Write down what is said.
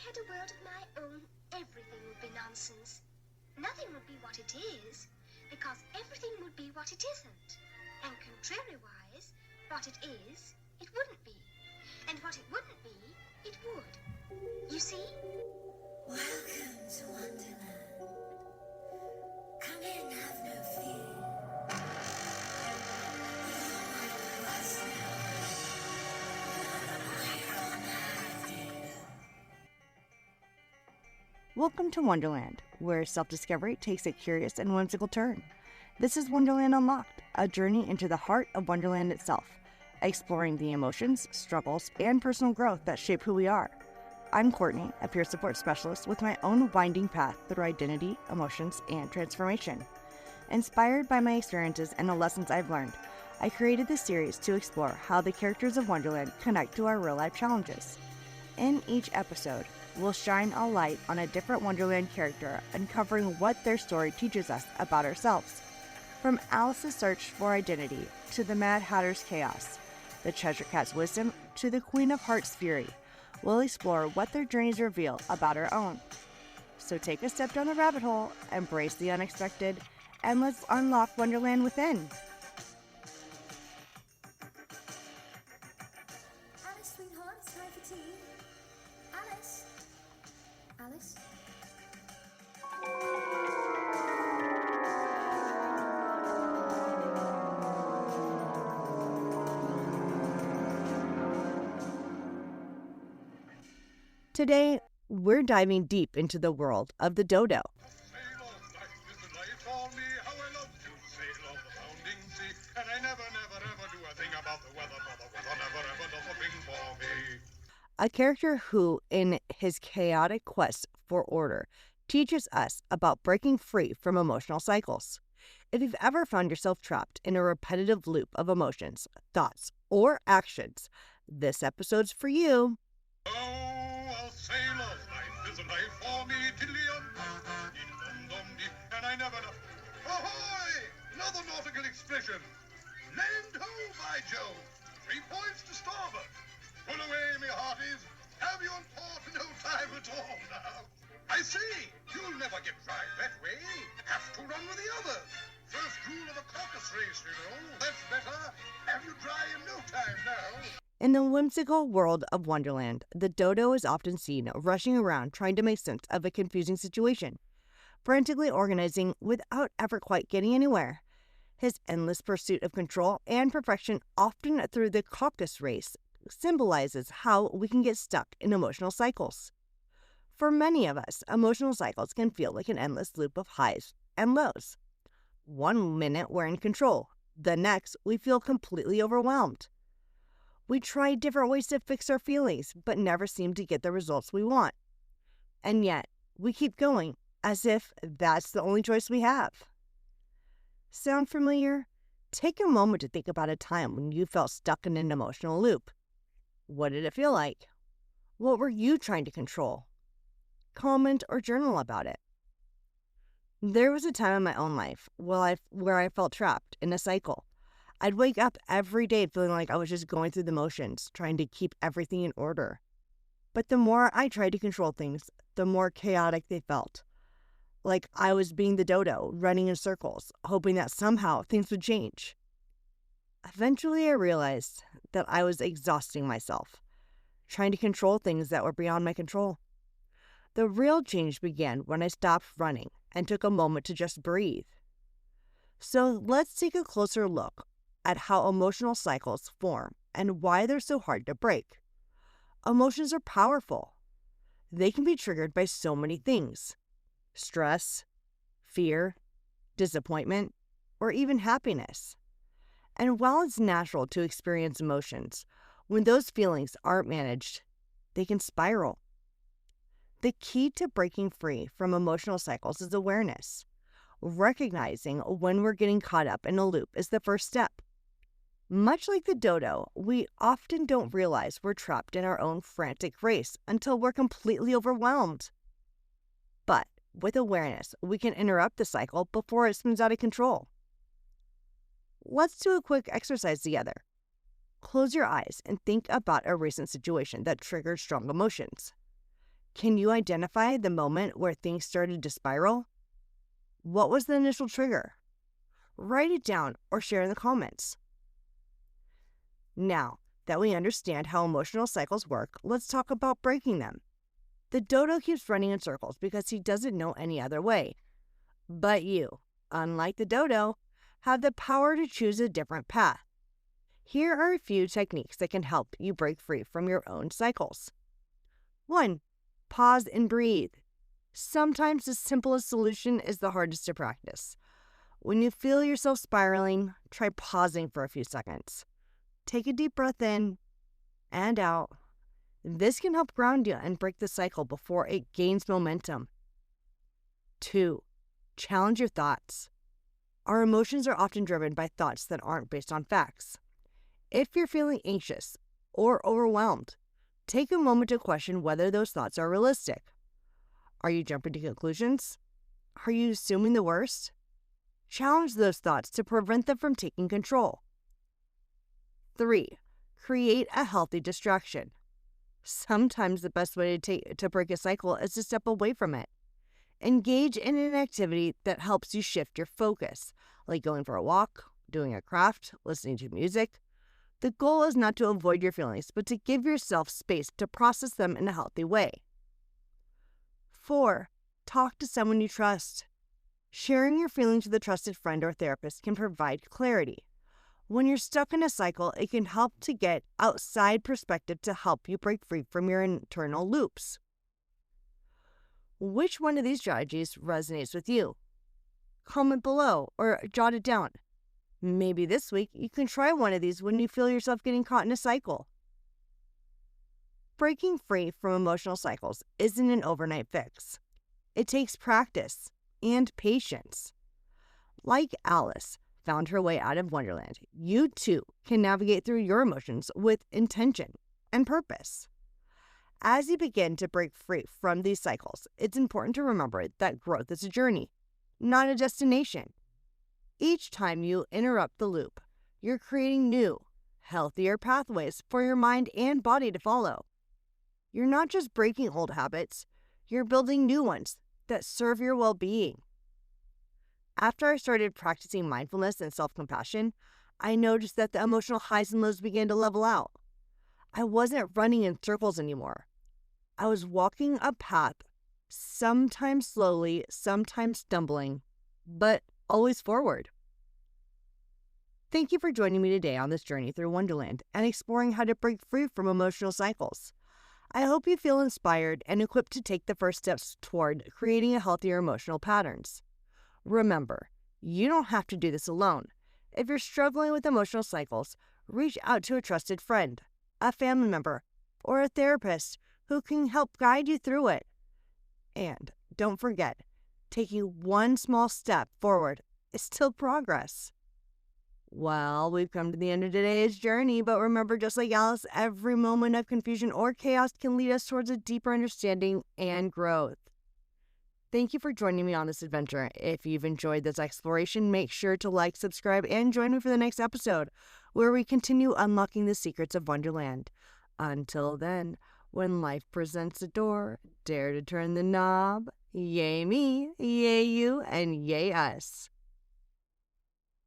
had a world of my own, everything would be nonsense. Nothing would be what it is, because everything would be what it isn't. And contrary-wise, what it is, it wouldn't be. And what it wouldn't be, it would. You see? Welcome to Wonderland. Come in, have no fear. Welcome to Wonderland, where self-discovery takes a curious and whimsical turn. This is Wonderland Unlocked, a journey into the heart of Wonderland itself, exploring the emotions, struggles, and personal growth that shape who we are. I'm Courtney, a peer support specialist with my own winding path through identity, emotions, and transformation. Inspired by my experiences and the lessons I've learned, I created this series to explore how the characters of Wonderland connect to our real-life challenges. In each episode, we'll shine a light on a different Wonderland character, uncovering what their story teaches us about ourselves. From Alice's search for identity to the Mad Hatter's chaos, the Cheshire Cat's wisdom to the Queen of Hearts' fury, we'll explore what their journeys reveal about our own. So take a step down the rabbit hole, embrace the unexpected, and let's unlock Wonderland within. Alice, sweetheart, it's time for tea. Alice? Alice? Today, we're diving deep into the world of the Dodo. Sail on, life is the life for me. How I love to sail on the sounding sea. And I never, never, ever do a thing about the weather, for the weather never, ever does a thing for me. A character who, in his chaotic quest for order, teaches us about breaking free from emotional cycles. If you've ever found yourself trapped in a repetitive loop of emotions, thoughts, or actions, this episode's for you. Oh, I'll sail on, life is a life for me. Diddly-um, dee-dum-dum-dee, and I never know. Ahoy! Another nautical expression. Land ho, by Jove. 3 points to starboard. Pull away, me hearties. Have you on port no time at all now. I see, you'll never get dry that way. Have to run with the others. First rule of a caucus race, you know. That's better. Have you dry in no time now. In the whimsical world of Wonderland, the Dodo is often seen rushing around trying to make sense of a confusing situation, frantically organizing without ever quite getting anywhere. His endless pursuit of control and perfection, often through the caucus race, symbolizes how we can get stuck in emotional cycles. For many of us, emotional cycles can feel like an endless loop of highs and lows. 1 minute we're in control, the next we feel completely overwhelmed. We try different ways to fix our feelings, but never seem to get the results we want. And yet, we keep going as if that's the only choice we have. Sound familiar? Take a moment to think about a time when you felt stuck in an emotional loop. What did it feel like? What were you trying to control? Comment or journal about it. There was a time in my own life where I felt trapped in a cycle. I'd wake up every day feeling like I was just going through the motions, trying to keep everything in order. But the more I tried to control things, the more chaotic they felt. Like I was being the Dodo, running in circles, hoping that somehow things would change. Eventually, I realized that I was exhausting myself, trying to control things that were beyond my control. The real change began when I stopped running and took a moment to just breathe. So let's take a closer look at how emotional cycles form and why they're so hard to break. Emotions are powerful. They can be triggered by so many things: stress, fear, disappointment, or even happiness. And while it's natural to experience emotions, when those feelings aren't managed, they can spiral. The key to breaking free from emotional cycles is awareness. Recognizing when we're getting caught up in a loop is the first step. Much like the Dodo, we often don't realize we're trapped in our own frantic race until we're completely overwhelmed. But with awareness, we can interrupt the cycle before it spins out of control. Let's do a quick exercise together. Close your eyes and think about a recent situation that triggered strong emotions. Can you identify the moment where things started to spiral? What was the initial trigger? Write it down or share in the comments. Now that we understand how emotional cycles work, let's talk about breaking them. The dodo keeps running in circles because he doesn't know any other way. But you, unlike the dodo, have the power to choose a different path. Here are a few techniques that can help you break free from your own cycles. 1. Pause and breathe. Sometimes the simplest solution is the hardest to practice. When you feel yourself spiraling, try pausing for a few seconds. Take a deep breath in and out. This can help ground you and break the cycle before it gains momentum. 2. Challenge your thoughts. Our emotions are often driven by thoughts that aren't based on facts. If you're feeling anxious or overwhelmed, take a moment to question whether those thoughts are realistic. Are you jumping to conclusions? Are you assuming the worst? Challenge those thoughts to prevent them from taking control. 3. Create a healthy distraction. Sometimes the best way to break a cycle is to step away from it. Engage in an activity that helps you shift your focus, like going for a walk, doing a craft, listening to music. The goal is not to avoid your feelings, but to give yourself space to process them in a healthy way. 4. Talk to someone you trust. Sharing your feelings with a trusted friend or therapist can provide clarity. When you're stuck in a cycle, it can help to get outside perspective to help you break free from your internal loops. Which one of these strategies resonates with you? Comment below or jot it down. Maybe this week you can try one of these when you feel yourself getting caught in a cycle. Breaking free from emotional cycles isn't an overnight fix. It takes practice and patience. Like Alice found her way out of Wonderland, you too can navigate through your emotions with intention and purpose. As you begin to break free from these cycles, it's important to remember that growth is a journey, not a destination. Each time you interrupt the loop, you're creating new, healthier pathways for your mind and body to follow. You're not just breaking old habits, you're building new ones that serve your well-being. After I started practicing mindfulness and self-compassion, I noticed that the emotional highs and lows began to level out. I wasn't running in circles anymore. I was walking a path, sometimes slowly, sometimes stumbling, but always forward. Thank you for joining me today on this journey through Wonderland and exploring how to break free from emotional cycles. I hope you feel inspired and equipped to take the first steps toward creating a healthier emotional patterns. Remember, you don't have to do this alone. If you're struggling with emotional cycles, reach out to a trusted friend, a family member, or a therapist who can help guide you through it. And don't forget, taking one small step forward is still progress. Well, we've come to the end of today's journey, but remember, just like Alice, every moment of confusion or chaos can lead us towards a deeper understanding and growth. Thank you for joining me on this adventure. If you've enjoyed this exploration, make sure to like, subscribe, and join me for the next episode, where we continue unlocking the secrets of Wonderland. Until then, when life presents a door, dare to turn the knob. Yay me, yay you, and yay us.